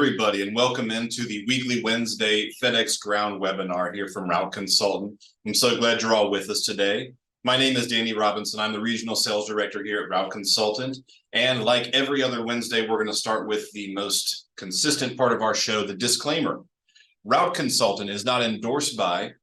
everybody, and welcome into the weekly Wednesday FedEx Ground webinar here from Route Consultant. I'm so glad you're all with us today. My name is Danny Robinson. I'm the Regional Sales Director here at Route Consultant. And like every other Wednesday, we're going to start with the most consistent part of our show, the disclaimer. Route Consultant is not endorsed by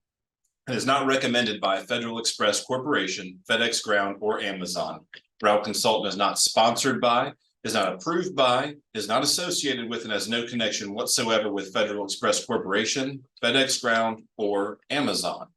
and is not recommended by Federal Express Corporation, FedEx Ground, or Amazon. Route Consultant is not sponsored by, is not approved by, is not associated with, and has no connection whatsoever with Federal Express Corporation, FedEx Ground, or Amazon.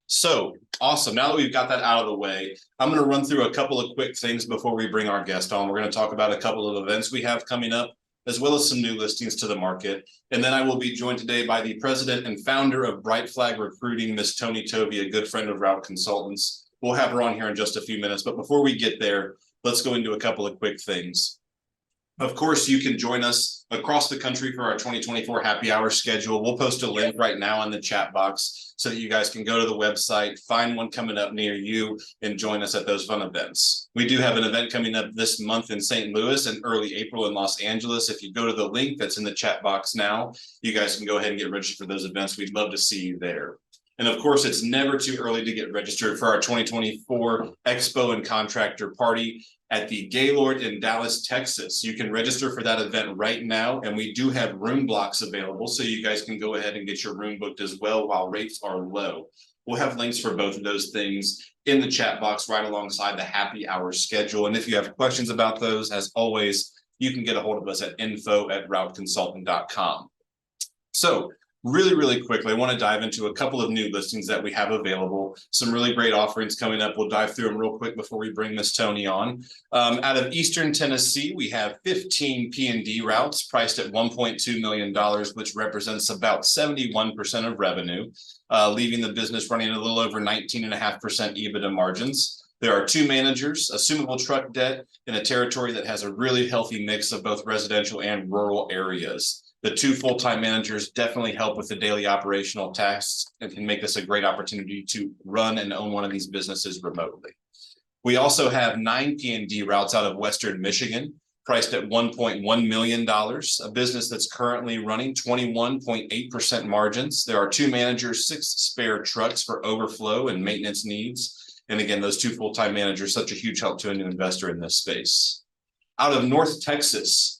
So awesome. Now that we've got that out of the way, I'm going to run through a couple of quick things before we bring our guest on. We're going to talk about a couple of events we have coming up, as well as some new listings to the market. And then I will be joined today by the president and founder of Bright Flag Recruiting, Miss Toni Tovey, a good friend of Route Consultants. We'll have her on here in just a few minutes. But before we get there, let's go into a couple of quick things. Of course, you can join us across the country for our 2024 happy hour schedule. We'll post a link right now in the chat box so that you guys can go to the website, find one coming up near you, and join us at those fun events. We do have an event coming up this month in St. Louis and early April in Los Angeles. If you go to the link that's in the chat box now, you guys can go ahead and get registered for those events. We'd love to see you there. And of course, it's never too early to get registered for our 2024 Expo and Contractor Party at the Gaylord in Dallas, Texas. You can register for that event right now, and we do have room blocks available, so you guys can go ahead and get your room booked as well while rates are low. We'll have links for both of those things in the chat box right alongside the happy hour schedule. And if you have questions about those, as always, you can get a hold of us at info@routeconsultant.com. So really quickly, I want to dive into a couple of new listings that we have available. Some really great offerings coming up. We'll dive through them real quick before we bring Miss Toni on. Out of Eastern Tennessee, we have 15 P&D routes priced at $1.2 million, which represents about 71% of revenue, leaving the business running a little over 19.5% EBITDA margins. There are two managers, assumable truck debt in a territory that has a really healthy mix of both residential and rural areas. The two full-time managers definitely help with the daily operational tasks and can make this a great opportunity to run and own one of these businesses remotely. We also have 9 P&D routes out of Western Michigan, priced at $1.1 million, a business that's currently running 21.8% margins. There are two managers, 6 spare trucks for overflow and maintenance needs. And again, those two full-time managers, such a huge help to a new investor in this space. Out of North Texas,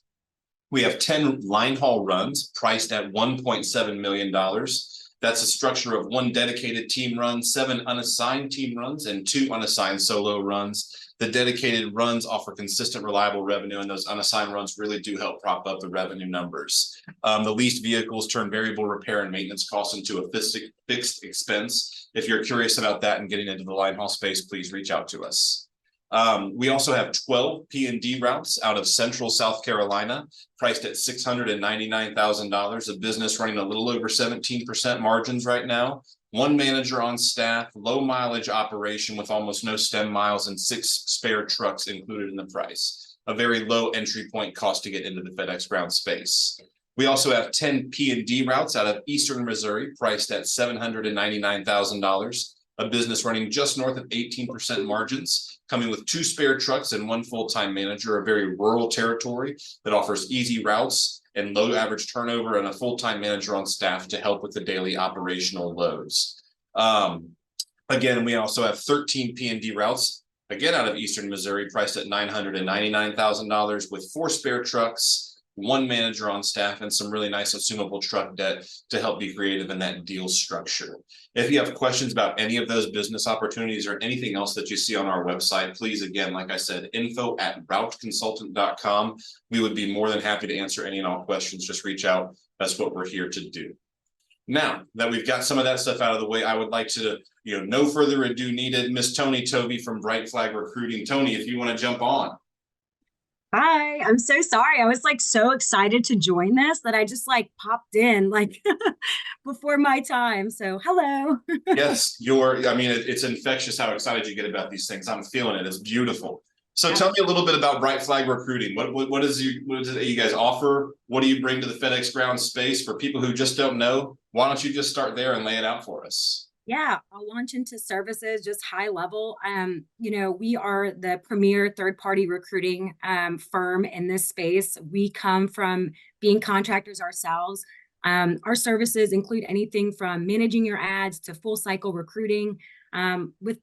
we have 10 line haul runs priced at $1.7 million. That's a structure of 1 dedicated team run, 7 unassigned team runs, and 2 unassigned solo runs. The dedicated runs offer consistent, reliable revenue, and those unassigned runs really do help prop up the revenue numbers. The leased vehicles turn variable repair and maintenance costs into a fixed expense. If you're curious about that and getting into the line haul space, please reach out to us. We also have 12 P&D routes out of Central South Carolina, priced at $699,000, a business running a little over 17% margins right now. 1 manager on staff, low mileage operation with almost no stem miles and 6 spare trucks included in the price. A very low entry point cost to get into the FedEx Ground space. We also have 10 P&D routes out of Eastern Missouri, priced at $799,000. A business running just north of 18% margins, coming with 2 spare trucks and 1 full-time manager, a very rural territory that offers easy routes and low average turnover, and a full-time manager on staff to help with the daily operational loads. Again, we also have 13 P&D routes, again out of Eastern Missouri, priced at $999,000 with 4 spare trucks, 1 manager on staff, and some really nice assumable truck debt to help be creative in that deal structure. If you have questions about any of those business opportunities or anything else that you see on our website, please, again, like I said, info@routeconsultant.com. We would be more than happy to answer any and all questions. Just reach out. That's what we're here to do. Now that we've got some of that stuff out of the way, I would like to, no further ado needed, Miss Toni Tovey from Bright Flag Recruiting. Toni, if you want to jump on. Hi, I'm so sorry. I was so excited to join this that I just popped in before my time. So hello. Yes, it's infectious how excited you get about these things. I'm feeling it. It's beautiful. So tell me a little bit about Bright Flag Recruiting. What is it you guys offer? What do you bring to the FedEx Ground space? For people who just don't know, why don't you just start there and lay it out for us? Yeah, I'll launch into services just high level. We are the premier third-party recruiting firm in this space. We come from being contractors ourselves. Our services include anything from managing your ads to full cycle recruiting, with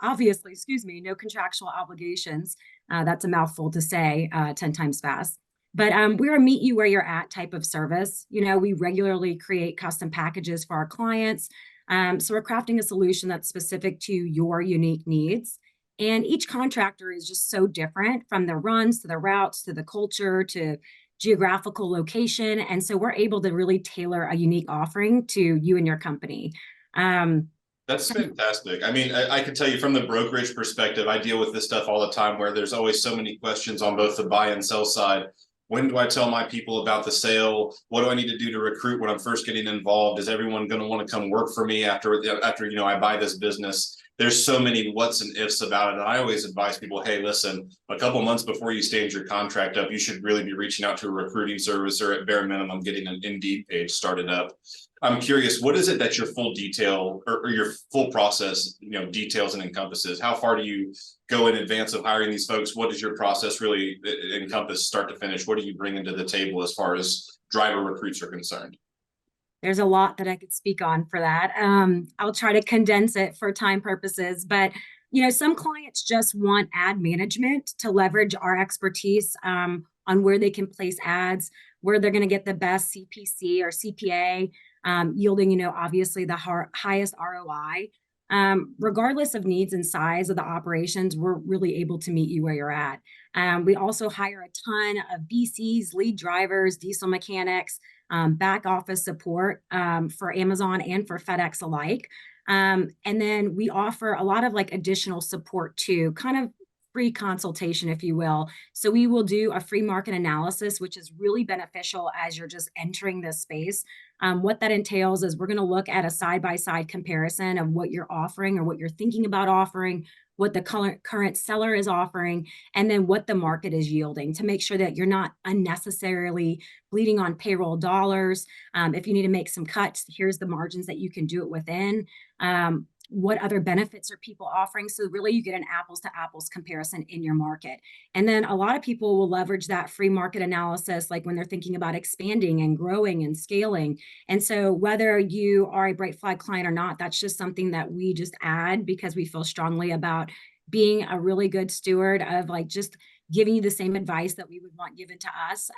obviously, excuse me, no contractual obligations. That's a mouthful to say 10 times fast. But we're a meet you where you're at type of service. We regularly create custom packages for our clients, so we're crafting a solution that's specific to your unique needs. And each contractor is just so different, from the runs to the routes to the culture to geographical location. And so we're able to really tailor a unique offering to you and your company. Um, That's fantastic. I mean, I can tell you from the brokerage perspective, I deal with this stuff all the time where there's always so many questions on both the buy and sell side. When do I tell my people about the sale? What do I need to do to recruit when I'm first getting involved? Is everyone going to want to come work for me after I buy this business? There's so many what's and ifs about it. And I always advise people, hey, listen, a couple months before you stand your contract up, you should really be reaching out to a recruiting service, or at bare minimum, getting an Indeed page started up. I'm curious, what is it that your full detail or your full process, details and encompasses? How far do you go in advance of hiring these folks? What does your process really encompass, start to finish? What do you bring into the table as far as driver recruits are concerned? there's a lot that I could speak on for that. I'll try to condense it for time purposes, but some clients just want ad management to leverage our expertise on where they can place ads, where they're going to get the best CPC or CPA, yielding, obviously the highest ROI. Regardless of needs and size of the operations, we're really able to meet you where you're at. We also hire a ton of BCs, lead drivers, diesel mechanics, back office support for Amazon and for FedEx alike. And then we offer a lot of additional support too, kind of free consultation, if you will. So we will do a free market analysis, which is really beneficial as you're just entering this space. What that entails is we're going to look at a side-by-side comparison of what you're offering or what you're thinking about offering, what the current seller is offering, and then what the market is yielding, to make sure that you're not unnecessarily bleeding on payroll dollars. If you need to make some cuts, here's the margins that you can do it within. What other benefits are people offering? So really you get an apples to apples comparison in your market. And then a lot of people will leverage that free market analysis, like when they're thinking about expanding and growing and scaling. And so whether you are a Bright Flag client or not, that's just something that we just add because we feel strongly about being a really good steward of just giving you the same advice that we would want given to us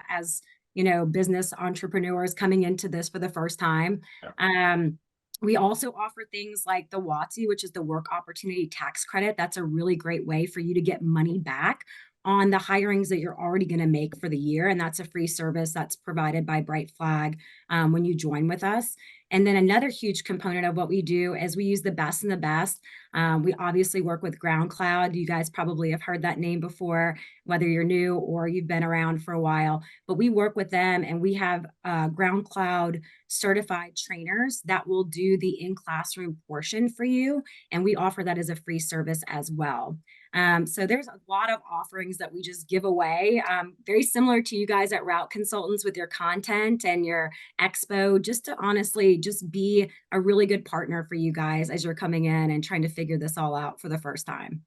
as business entrepreneurs coming into this for the first time. Yeah. We also offer things like the WOTC, which is the Work Opportunity Tax Credit. That's a really great way for you to get money back on the hirings that you're already going to make for the year. And that's a free service that's provided by Bright Flag when you join with us. And then another huge component of what we do is we use the best and the best. We obviously work with Ground Cloud. You guys probably have heard that name before, whether you're new or you've been around for a while. But we work with them, and we have Ground Cloud certified trainers that will do the in-classroom portion for you. And we offer that as a free service as well. So there's a lot of offerings that we just give away, very similar to you guys at Route Consultants with your content and your Expo, just to honestly just be a really good partner for you guys as you're coming in and trying to figure this all out for the first time.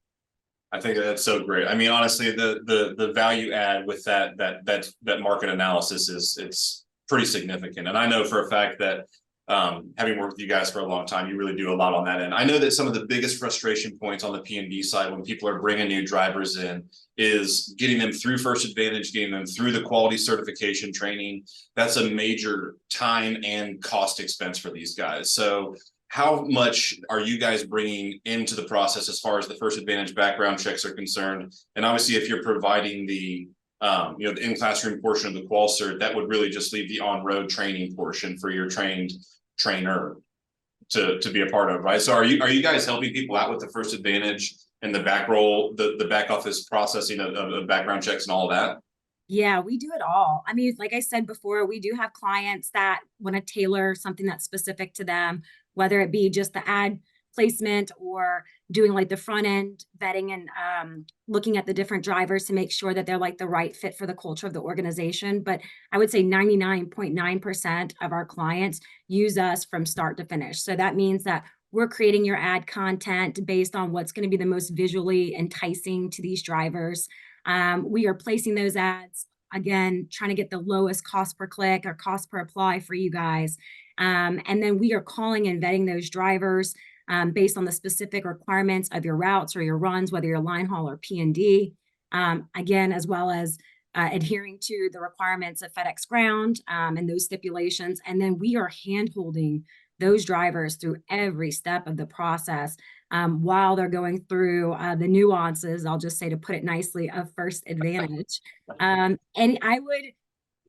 I think that's so great. I mean, honestly, the value add with that market analysis it's pretty significant. And I know for a fact that having worked with you guys for a long time, you really do a lot on that end. I know that some of the biggest frustration points on the P&D side when people are bringing new drivers in is getting them through First Advantage, getting them through the quality certification training. That's a major time and cost expense for these guys. So how much are you guys bringing into the process as far as the First Advantage background checks are concerned? And obviously, if you're providing the the in-classroom portion of the qual cert, that would really just leave the on-road training portion for your trainer to be a part of, right? So are you guys helping people out with the First Advantage and the back roll, the back office processing of background checks and all of that? Yeah, we do it all. I mean, like I said before, we do have clients that want to tailor something that's specific to them, whether it be just the ad placement or doing like the front end vetting and looking at the different drivers to make sure that they're like the right fit for the culture of the organization. But I would say 99.9% of our clients use us from start to finish. So that means that we're creating your ad content based on what's going to be the most visually enticing to these drivers. We are placing those ads, again, trying to get the lowest cost per click or cost per apply for you guys. And then we are calling and vetting those drivers based on the specific requirements of your routes or your runs, whether you're line haul or P&D, again, as well as adhering to the requirements of FedEx Ground and those stipulations. And then we are hand-holding those drivers through every step of the process while they're going through the nuances, I'll just say, to put it nicely, of First Advantage. And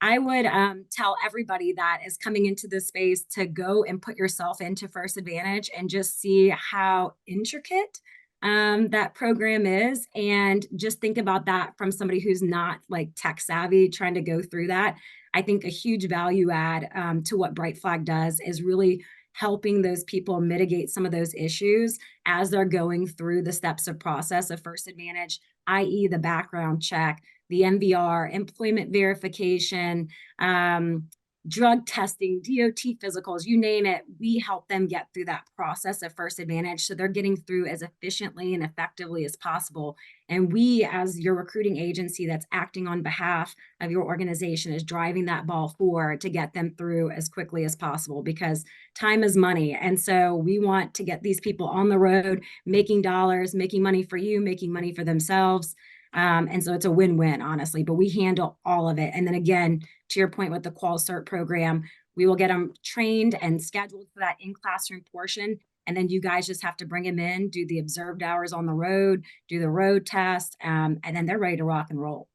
I would tell everybody that is coming into this space to go and put yourself into First Advantage and just see how intricate that program is. And just think about that from somebody who's not like tech savvy trying to go through that. I think a huge value add to what Bright Flag does is really helping those people mitigate some of those issues as they're going through the steps of process of First Advantage, i.e. the background check, the MVR, employment verification, drug testing, DOT physicals, you name it. We help them get through that process of First Advantage so they're getting through as efficiently and effectively as possible. And we, as your recruiting agency that's acting on behalf of your organization, is driving that ball forward to get them through as quickly as possible, because time is money. And so we want to get these people on the road, making dollars, making money for you, making money for themselves. And so it's a win-win, honestly, but we handle all of it. And then again, to your point with the Qual Cert program, we will get them trained and scheduled for that in-classroom portion. And then you guys just have to bring them in, do the observed hours on the road, do the road test, and then they're ready to rock and roll.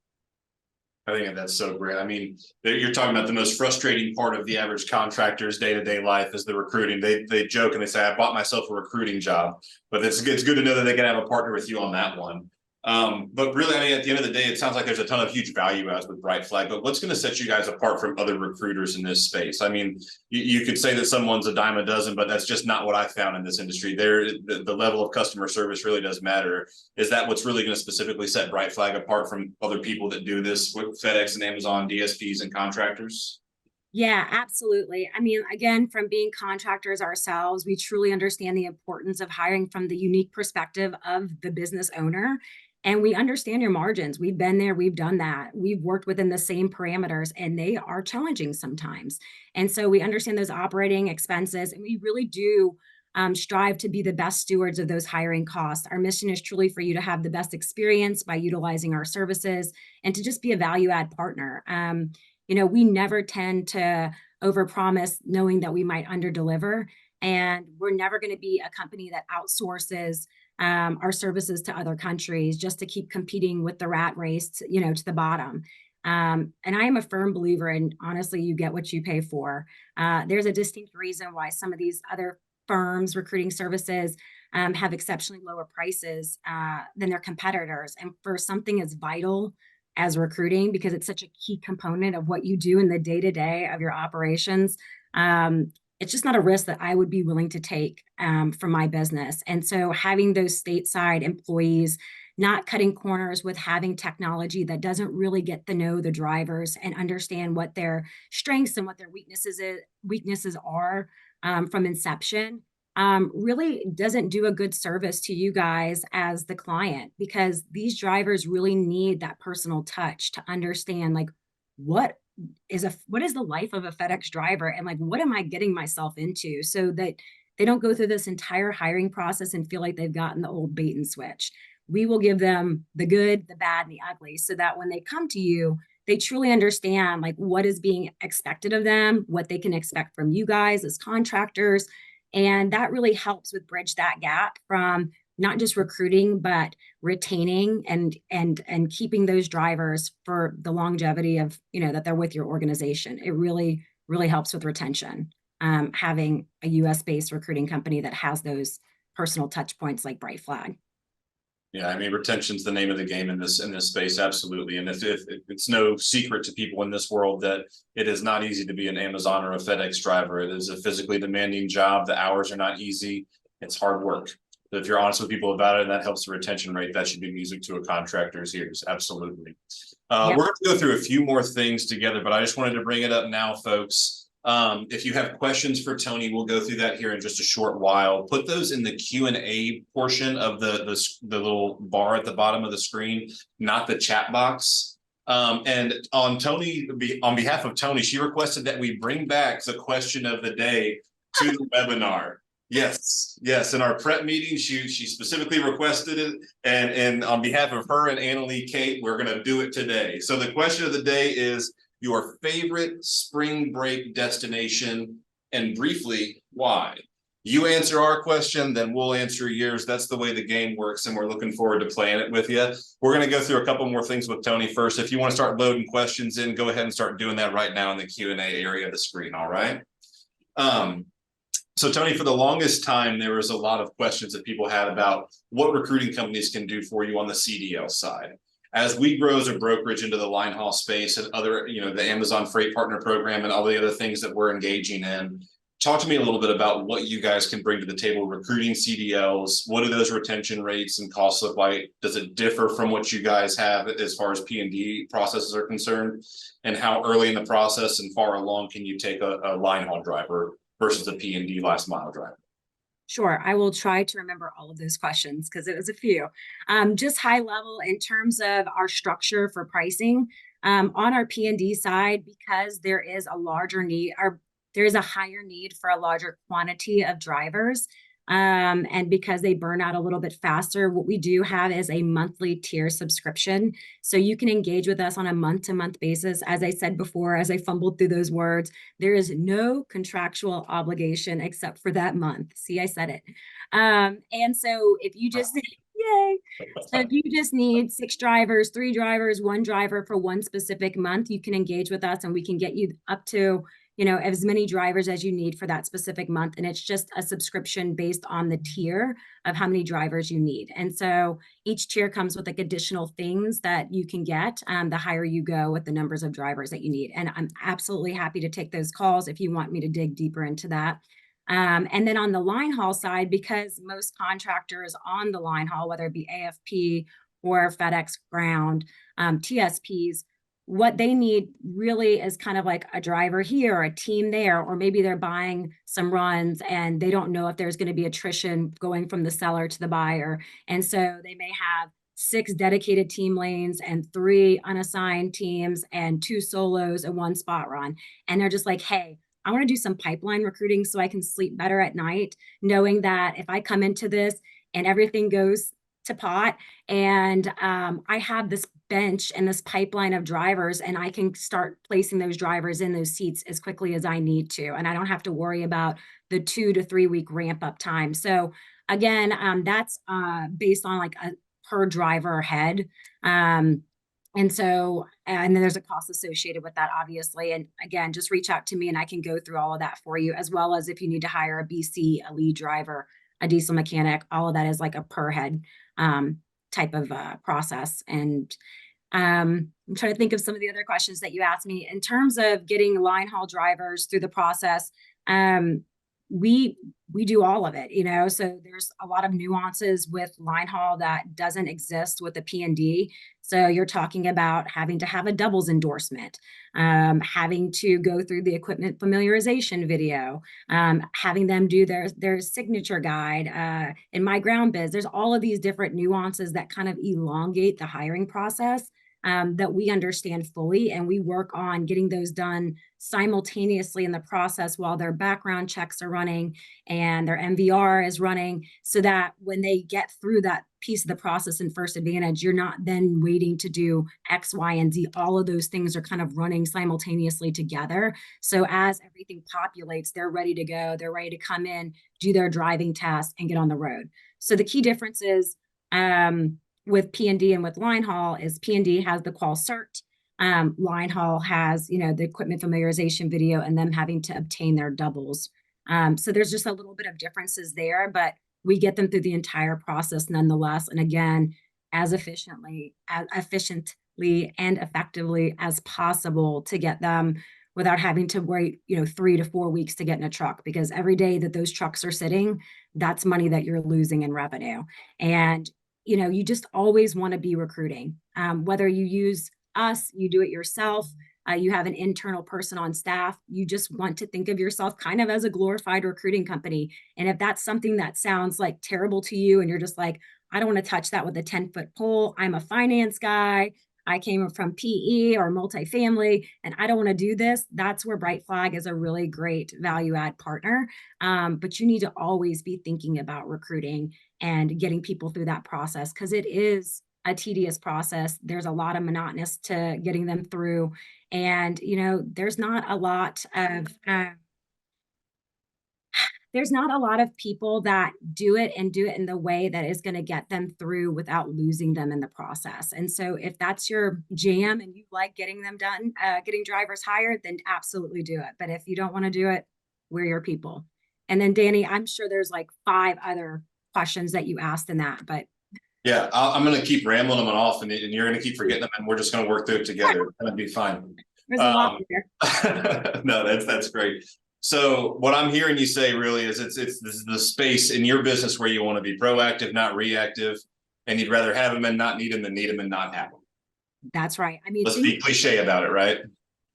I think that's so great. I mean, you're talking about the most frustrating part of the average contractor's day-to-day life is the recruiting. They joke and they say, I bought myself a recruiting job, but it's good to know that they can have a partner with you on that one. But really, I mean, at the end of the day, it sounds like there's a ton of huge value adds with Bright Flag, but what's going to set you guys apart from other recruiters in this space? I mean, you could say that someone's a dime a dozen, but that's just not what I found in this industry. The level of customer service really does matter. Is that what's really going to specifically set Bright Flag apart from other people that do this with FedEx and Amazon, DSPs and contractors? Yeah, absolutely. I mean, again, from being contractors ourselves, we truly understand the importance of hiring from the unique perspective of the business owner. And we understand your margins. We've been there, we've done that. We've worked within the same parameters, and they are challenging sometimes. And so we understand those operating expenses, and we really do strive to be the best stewards of those hiring costs. Our mission is truly for you to have the best experience by utilizing our services and to just be a value add partner. We never tend to overpromise knowing that we might underdeliver. And we're never going to be a company that outsources our services to other countries just to keep competing with the rat race, to the bottom. And I am a firm believer in, honestly, you get what you pay for. There's a distinct reason why some of these other firms, recruiting services, have exceptionally lower prices than their competitors. And for something as vital as recruiting, because it's such a key component of what you do in the day-to-day of your operations, it's just not a risk that I would be willing to take for my business. And so having those stateside employees, not cutting corners with having technology that doesn't really get to know the drivers and understand what their strengths and what their weaknesses are from inception, really doesn't do a good service to you guys as the client, because these drivers really need that personal touch to understand, like, what is the life of a FedEx driver, and like, what am I getting myself into, so that they don't go through this entire hiring process and feel like they've gotten the old bait and switch. We will give them the good, the bad, and the ugly, so that when they come to you, they truly understand like what is being expected of them, what they can expect from you guys as contractors. And that really helps with bridge that gap from not just recruiting, but retaining and keeping those drivers for the longevity of, that they're with your organization. It really, really helps with retention, having a US-based recruiting company that has those personal touch points like Bright Flag. Yeah, I mean, retention's the name of the game in this space, absolutely. And if it's no secret to people in this world that it is not easy to be an Amazon or a FedEx driver. It is a physically demanding job. The hours are not easy. It's hard work. If you're honest with people about it and that helps the retention rate, that should be music to a contractor's ears. Absolutely. Yep. We're going to go through a few more things together, but I just wanted to bring it up now, folks. If you have questions for Tony, we'll go through that here in just a short while. Put those in the Q&A portion of the little bar at the bottom of the screen, not the chat box. And on behalf of Tony, she requested that we bring back the question of the day to the webinar. Yes. In our prep meeting, she specifically requested it, and on behalf of her and Annalie Kate, we're going to do it today. So the question of the day is your favorite spring break destination, and briefly, why? You answer our question, then we'll answer yours. That's the way the game works, and we're looking forward to playing it with you. We're going to go through a couple more things with Tony first. If you want to start loading questions in, go ahead and start doing that right now in the Q&A area of the screen, all right? So Tony, for the longest time, there was a lot of questions that people had about what recruiting companies can do for you on the CDL side. As we grow as a brokerage into the line haul space and other, the Amazon Freight Partner Program and all the other things that we're engaging in, talk to me a little bit about what you guys can bring to the table recruiting CDLs. What do those retention rates and costs look like? Does it differ from what you guys have as far as P&D processes are concerned? And how early in the process and far along can you take a line haul driver versus a P&D last mile driver? Sure. I will try to remember all of those questions because it was a few. Just high level in terms of our structure for pricing on our P&D side, because there is a larger need, there is a higher need for a larger quantity of drivers. And because they burn out a little bit faster, what we do have is a monthly tier subscription. So you can engage with us on a month-to-month basis. As I said before, as I fumbled through those words, there is no contractual obligation except for that month. See, I said it. And so if you just, yay. So if you just need 6 drivers, 3 drivers, 1 driver for one specific month, you can engage with us and we can get you up to as many drivers as you need for that specific month. And it's just a subscription based on the tier of how many drivers you need. And so each tier comes with like additional things that you can get the higher you go with the numbers of drivers that you need. And I'm absolutely happy to take those calls if you want me to dig deeper into that. And then on the line haul side, because most contractors on the line haul, whether it be AFP or FedEx Ground, TSPs, what they need really is kind of like a driver here, or a team there, or maybe they're buying some runs and they don't know if there's going to be attrition going from the seller to the buyer. And so they may have 6 dedicated team lanes and 3 unassigned teams and 2 solos and 1 spot run. And they're just like, hey, I want to do some pipeline recruiting so I can sleep better at night, knowing that if I come into this and everything goes to pot and I have this bench and this pipeline of drivers and I can start placing those drivers in those seats as quickly as I need to. And I don't have to worry about the 2 to 3 week ramp up time. So again, that's based on like a per driver head. And then there's a cost associated with that, obviously. And again, just reach out to me and I can go through all of that for you, as well as if you need to hire a BC, a lead driver, a diesel mechanic, all of that is like a per head type of process. And I'm trying to think of some of the other questions that you asked me in terms of getting line haul drivers through the process. We do all of it, so there's a lot of nuances with line haul that doesn't exist with the P&D. So you're talking about having to have a doubles endorsement, having to go through the equipment familiarization video, having them do their signature guide. In my ground biz, there's all of these different nuances that kind of elongate the hiring process. That we understand fully, and we work on getting those done simultaneously in the process while their background checks are running and their MVR is running, so that when they get through that piece of the process in First Advantage, you're not then waiting to do X, Y, and Z. All of those things are kind of running simultaneously together. So as everything populates, they're ready to go. They're ready to come in, do their driving test, and get on the road. So the key difference is with P&D and with line haul is P&D has the qual cert. Line haul has, the equipment familiarization video and them having to obtain their doubles. So there's just a little bit of differences there, but we get them through the entire process nonetheless. And again, as efficiently and effectively as possible to get them without having to wait, 3 to 4 weeks to get in a truck, because every day that those trucks are sitting, that's money that you're losing in revenue. And, you just always want to be recruiting. Whether you use us, you do it yourself, you have an internal person on staff, you just want to think of yourself kind of as a glorified recruiting company. And if that's something that sounds like terrible to you and you're just like, I don't want to touch that with a 10-foot pole. I'm a finance guy. I came from PE or multifamily, and I don't want to do this. That's where Bright Flag is a really great value add partner. But you need to always be thinking about recruiting and getting people through that process, because it is a tedious process. There's a lot of monotonous to getting them through. And, there's not a lot of people that do it and do it in the way that is going to get them through without losing them in the process. And so if that's your jam and you like getting them done, getting drivers hired, then absolutely do it. But if you don't want to do it, we're your people. And then Danny, I'm sure there's like 5 other questions that you asked in that, but Yeah, I'm going to keep rambling them off, and you're going to keep forgetting them, and we're just going to work through it together. It's going to be fine. there's a lot there. No, that's great. So what I'm hearing you say really is it's the space in your business where you want to be proactive, not reactive, and you'd rather have them and not need them than need them and not have them. That's right. I mean, Let's be cliche about it, right?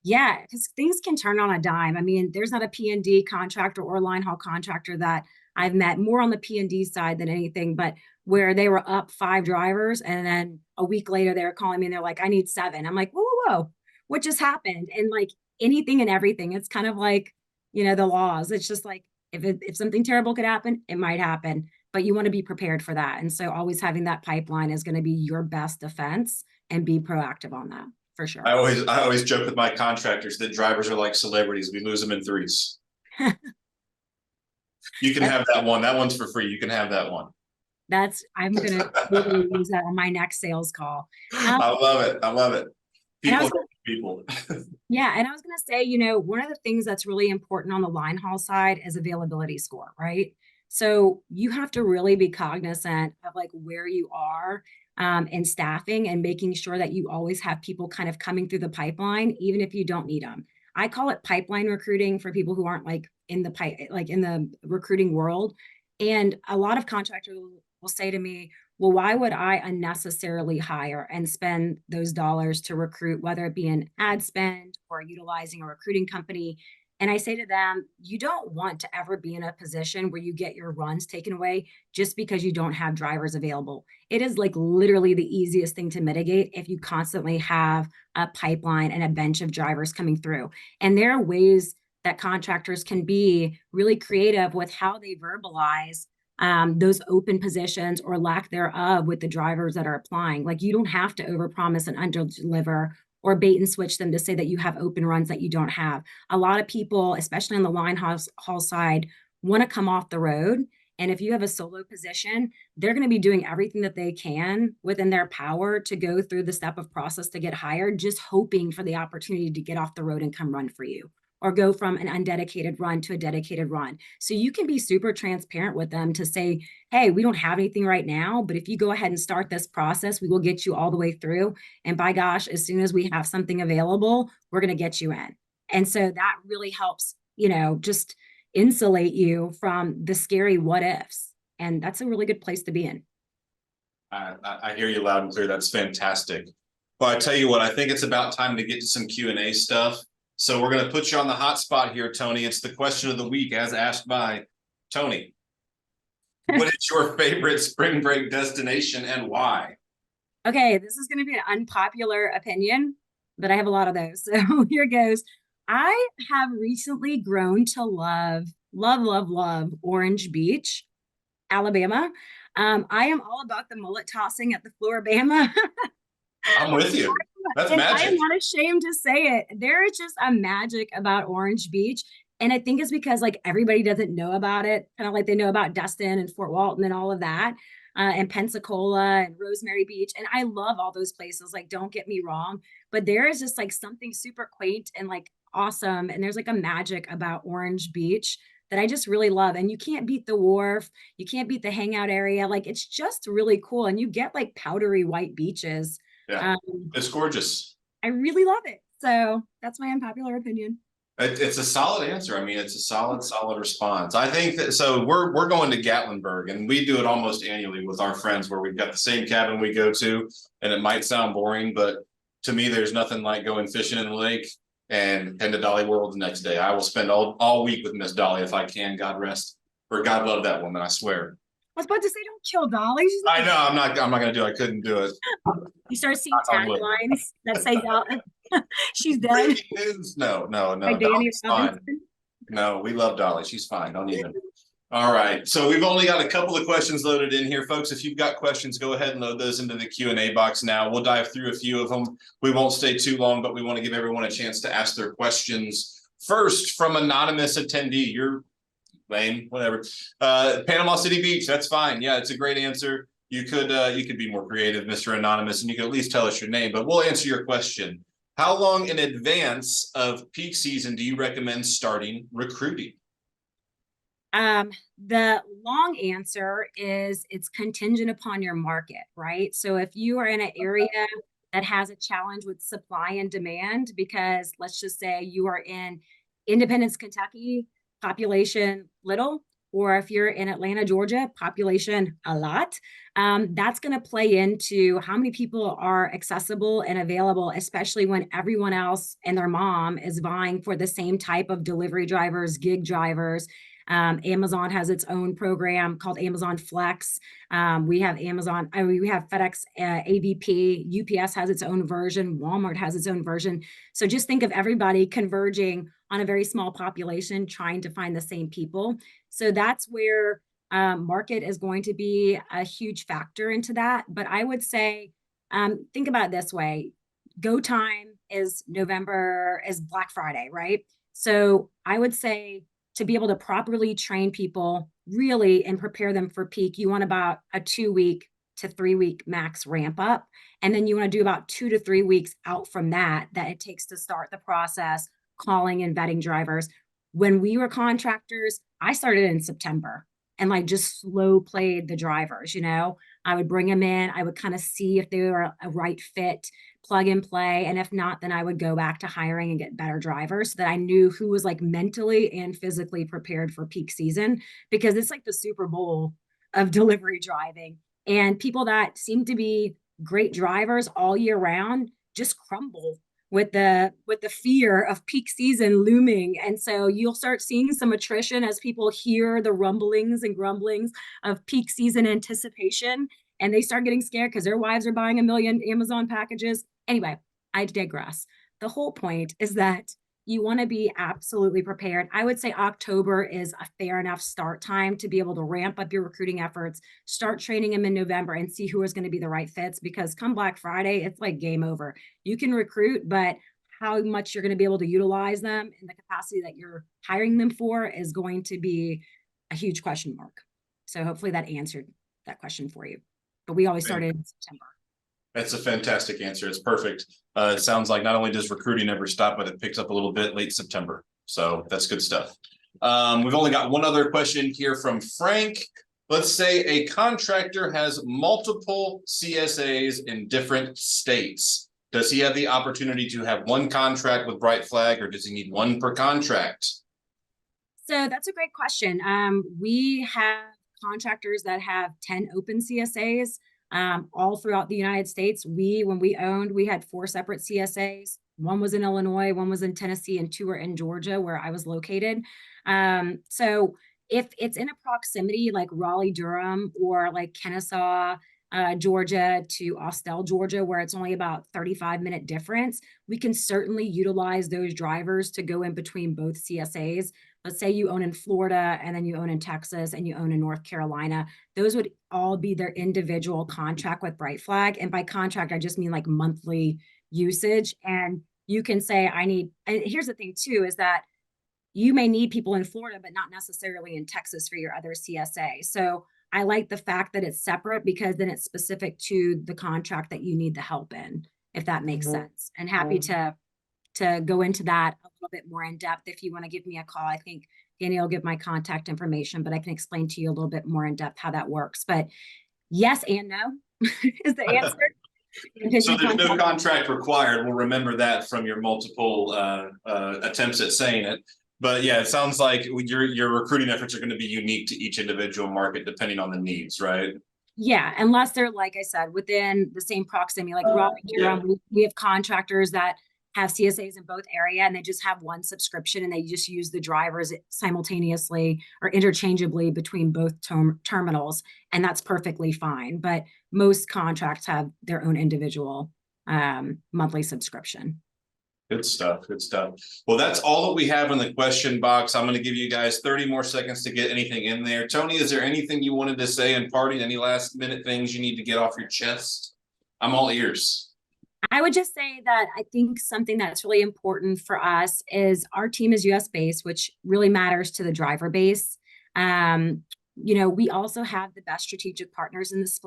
Yeah, because things can turn on a dime. I mean, there's not a P&D contractor or line haul contractor that I've met, more on the P&D side than anything, but where they were up 5 drivers and then a week later they were calling me and they're like, I need 7. I'm like, whoa, whoa, whoa, what just happened? And like anything and everything, it's kind of like, the laws. It's just like if something terrible could happen, it might happen, but you want to be prepared for that. And so always having that pipeline is going to be your best defense, and be proactive on that for sure. I always joke with my contractors that drivers are like celebrities. We lose them in threes. You can have that one. That one's for free. You can have that one. I'm going to totally use that on my next sales call. I love it. People. Yeah. And I was going to say, one of the things that's really important on the line haul side is availability score, right? So you have to really be cognizant of like where you are in staffing, and making sure that you always have people kind of coming through the pipeline, even if you don't need them. I call it pipeline recruiting for people who aren't like in the recruiting world. And a lot of contractors will say to me, well, why would I unnecessarily hire and spend those dollars to recruit, whether it be an ad spend or utilizing a recruiting company? And I say to them, you don't want to ever be in a position where you get your runs taken away just because you don't have drivers available. It is like literally the easiest thing to mitigate if you constantly have a pipeline and a bench of drivers coming through. And there are ways that contractors can be really creative with how they verbalize those open positions or lack thereof with the drivers that are applying. Like, you don't have to overpromise and underdeliver or bait and switch them to say that you have open runs that you don't have. A lot of people, especially on the line haul side, want to come off the road. And if you have a solo position, they're going to be doing everything that they can within their power to go through the step of process to get hired, just hoping for the opportunity to get off the road and come run for you, or go from an undedicated run to a dedicated run. So you can be super transparent with them to say, hey, we don't have anything right now, but if you go ahead and start this process, we will get you all the way through. And by gosh, as soon as we have something available, we're going to get you in. And so that really helps, just insulate you from the scary what ifs. And that's a really good place to be in. I hear you loud and clear. That's fantastic. Well, I tell you what, I think it's about time to get to some Q&A stuff. So we're going to put you on the hot spot here, Tony. It's the question of the week as asked by Tony. What is your favorite spring break destination and why? Okay, this is going to be an unpopular opinion, but I have a lot of those. So here goes. I have recently grown to love Orange Beach, Alabama. I am all about the mullet tossing at the Floribama. I'm with you. That's and magic. I am not ashamed to say it. There is just a magic about Orange Beach. And I think it's because like everybody doesn't know about it, kind of like they know about Destin and Fort Walton and all of that, and Pensacola and Rosemary Beach. And I love all those places. Like, don't get me wrong, but there is just like something super quaint and like awesome. And there's like a magic about Orange Beach that I just really love. And you can't beat the wharf. You can't beat the hangout area. Like, it's just really cool. And you get like powdery white beaches. Yeah, it's gorgeous. I really love it. So that's my unpopular opinion. It's a solid answer. I mean, it's a solid response. I think that so we're going to Gatlinburg and we do it almost annually with our friends where we've got the same cabin we go to, and it might sound boring, but to me, there's nothing like going fishing in the lake and to Dolly World the next day. I will spend all week with Miss Dolly if I can. God rest or God love that woman. I swear. I was about to say, don't kill Dolly. She's I like, know. I'm not gonna do it. I couldn't do it. you start seeing Knock on wood. taglines that say Dolly, she's dead Breaking news. No, no, by no. Danny Dolly's fine. Robinson. No, we love Dolly. She's fine. Don't even. All right. So we've only got a couple of questions loaded in here, folks. If you've got questions, go ahead and load those into the Q&A box now. We'll dive through a few of them. We won't stay too long, but we want to give everyone a chance to ask their questions. First, from anonymous attendee, you're lame, whatever. Panama City Beach, that's fine. Yeah, it's a great answer. You could be more creative, Mr. Anonymous, and you could at least tell us your name, but we'll answer your question. How long in advance of peak season do you recommend starting recruiting? The long answer is it's contingent upon your market, right? So if you are in an area that has a challenge with supply and demand, because let's just say you are in Independence, Kentucky, population little, or if you're in Atlanta, Georgia, population a lot, that's going to play into how many people are accessible and available, especially when everyone else and their mom is vying for the same type of delivery drivers, gig drivers. Amazon has its own program called Amazon Flex. We have we have FedEx AVP. UPS has its own version. Walmart has its own version. So just think of everybody converging on a very small population, trying to find the same people. So that's where market is going to be a huge factor into that. But I would say, think about it this way. Go time is Black Friday, right? So I would say to be able to properly train people really and prepare them for peak, you want about a 2-week to 3-week max ramp up. And then you want to do about 2 to 3 weeks out from that it takes to start the process, calling and vetting drivers. When we were contractors, I started in September and like just slow played the drivers, I would bring them in. I would kind of see if they were a right fit, plug and play. And if not, then I would go back to hiring and get better drivers so that I knew who was like mentally and physically prepared for peak season, because it's like the Super Bowl of delivery driving. And people that seem to be great drivers all year round just crumble with the fear of peak season looming. And so you'll start seeing some attrition as people hear the rumblings and grumblings of peak season anticipation, and they start getting scared because their wives are buying a million Amazon packages. Anyway, I digress. The whole point is that you want to be absolutely prepared. I would say October is a fair enough start time to be able to ramp up your recruiting efforts, start training them in November and see who is going to be the right fits, because come Black Friday, it's like game over. You can recruit, but how much you're going to be able to utilize them in the capacity that you're hiring them for is going to be a huge question mark. So hopefully that answered that question for you. But we always started in September. That's a fantastic answer. It's perfect. It sounds like not only does recruiting never stop, but it picks up a little bit late September. So that's good stuff. We've only got one other question here from Frank. Let's say a contractor has multiple CSAs in different states. Does he have the opportunity to have one contract with Bright Flag, or does he need one per contract? So that's a great question. We have contractors that have 10 open CSAs. All throughout the United States. When we owned, we had 4 separate CSAs. One was in Illinois, one was in Tennessee, and 2 were in Georgia, where I was located. So if it's in a proximity like Raleigh, Durham, or like Kennesaw, Georgia to Austell, Georgia, where it's only about 35-minute difference, we can certainly utilize those drivers to go in between both CSAs. Let's say you own in Florida, and then you own in Texas, and you own in North Carolina. Those would all be their individual contract with Bright Flag. And by contract, I just mean like monthly usage. And you can say, and here's the thing too, is that you may need people in Florida, but not necessarily in Texas for your other CSA. So I like the fact that it's separate, because then it's specific to the contract that you need the help in, if that makes sense. And happy to go into that a little bit more in depth. If you want to give me a call, I think Danny will give my contact information, but I can explain to you a little bit more in depth how that works. But yes and no is the answer. Because So you there's find no contract required. We'll remember that from your multiple attempts at saying it. But yeah, it sounds like your recruiting efforts are going to be unique to each individual market depending on the needs, right? yeah, unless they're, like I said, within the same proximity, like Robbie Yeah. Durham, we have contractors that have CSAs in both area and they just have one subscription and they just use the drivers simultaneously or interchangeably between both terminals. And that's perfectly fine. But most contracts have their own individual monthly subscription. Good stuff. Good stuff. Well, that's all that we have in the question box. I'm going to give you guys 30 more seconds to get anything in there. Tony, is there anything you wanted to say in parting? Any last minute things you need to get off your chest? I'm all ears. I would just say that I think something that's really important for us is our team is US based, which really matters to the driver base. We also have the best strategic partners in this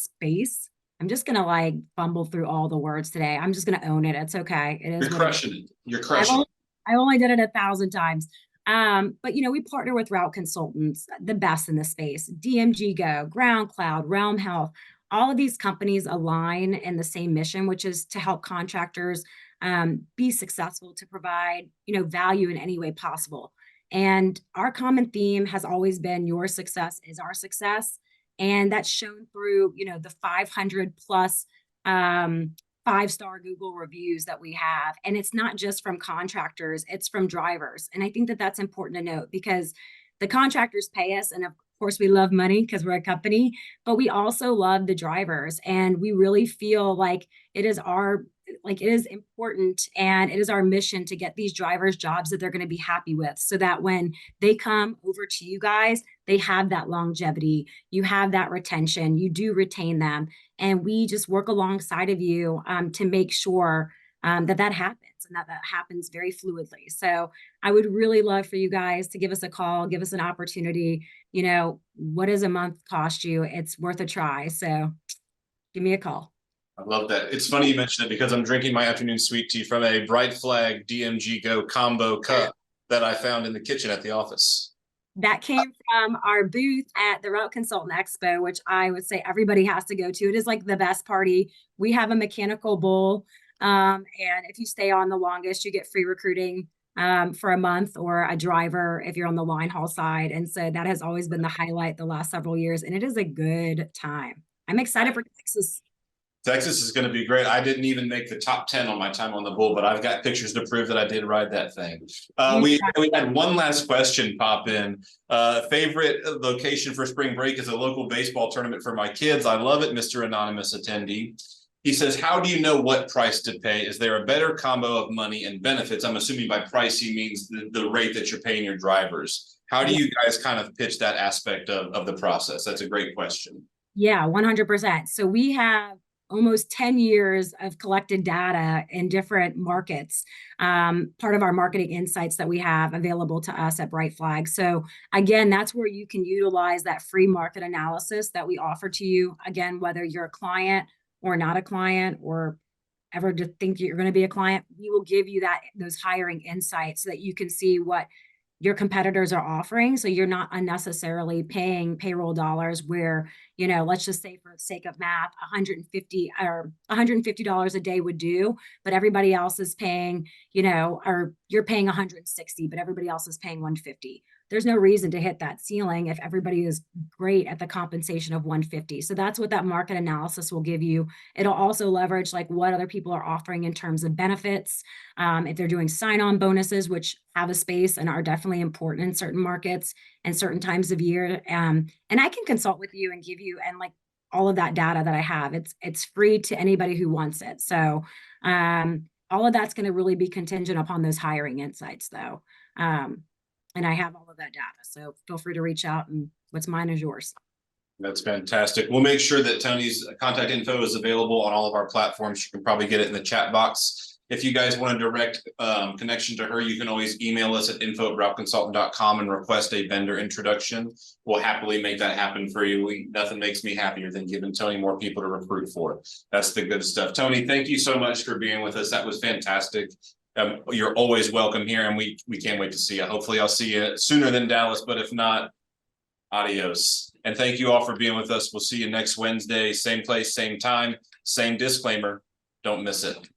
space. I'm just gonna like fumble through all the words today. I'm just gonna own it. It's okay. It is You're what it is. crushing it. You're I've crushing only, it. I only did it 1,000 times. But we partner with route consultants, the best in the space, DMG Go, Ground Cloud, Realm Health. All of these companies align in the same mission, which is to help contractors be successful, to provide value in any way possible. And our common theme has always been your success is our success, and that's shown through the 500 plus 5-star Google reviews that we have. And it's not just from contractors, it's from drivers. And I think that that's important to note because the contractors pay us. And of course, we love money because we're a company, but we also love the drivers. And we really feel like it is important and it is our mission to get these drivers jobs that they're going to be happy with so that when they come over to you guys, they have that longevity, you have that retention, you do retain them. And we just work alongside of you to make sure that happens and that happens very fluidly. So I would really love for you guys to give us a call, give us an opportunity. What does a month cost you? It's worth a try. So give me a call. I love that. It's funny you mentioned it because I'm drinking my afternoon sweet tea from a Bright Flag DMG Go combo cup that I found in the kitchen at the office. That came from our booth at the Route Consultant Expo, which I would say everybody has to go to. It is like the best party. We have a mechanical bull. And if you stay on the longest, you get free recruiting for a month or a driver if you're on the line haul side. And so that has always been the highlight the last several years. And it is a good time. I'm excited for Texas. Texas is going to be great. I didn't even make the top 10 on my time on the bull, but I've got pictures to prove that I did ride that thing. We had one last question pop in. Favorite location for spring break is a local baseball tournament for my kids. I love it, Mr. Anonymous attendee. He says, how do you know what price to pay? Is there a better combo of money and benefits? I'm assuming by price, he means the rate that you're paying your drivers. How do you guys kind of pitch that aspect of the process? That's a great question. Yeah, 100%. So we have almost 10 years of collected data in different markets, part of our marketing insights that we have available to us at Bright Flag. So again, that's where you can utilize that free market analysis that we offer to you. Again, whether you're a client or not a client or ever to think you're going to be a client, we will give you those hiring insights so that you can see what your competitors are offering. So you're not unnecessarily paying payroll dollars where, let's just say for the sake of math, $150 a day would do, but everybody else is paying, or you're paying 160, but everybody else is paying 150. There's no reason to hit that ceiling if everybody is great at the compensation of 150. So that's what that market analysis will give you. It'll also leverage like what other people are offering in terms of benefits. If they're doing sign-on bonuses, which have a space and are definitely important in certain markets and certain times of year. And I can consult with you and give you and like all of that data that I have. It's free to anybody who wants it. So all of that's going to really be contingent upon those hiring insights though. And I have all of that data. So feel free to reach out and what's mine is yours. That's fantastic. We'll make sure that Tony's contact info is available on all of our platforms. You can probably get it in the chat box. If you guys want a direct connection to her, you can always email us at info@routeconsultant.com and request a vendor introduction. We'll happily make that happen for you. Nothing makes me happier than giving Tony more people to recruit for. That's the good stuff. Tony, thank you so much for being with us. That was fantastic. You're always welcome here, and we can't wait to see you. Hopefully I'll see you sooner than Dallas, but if not, adios. And thank you all for being with us. We'll see you next Wednesday, same place, same time. Same disclaimer, don't miss it.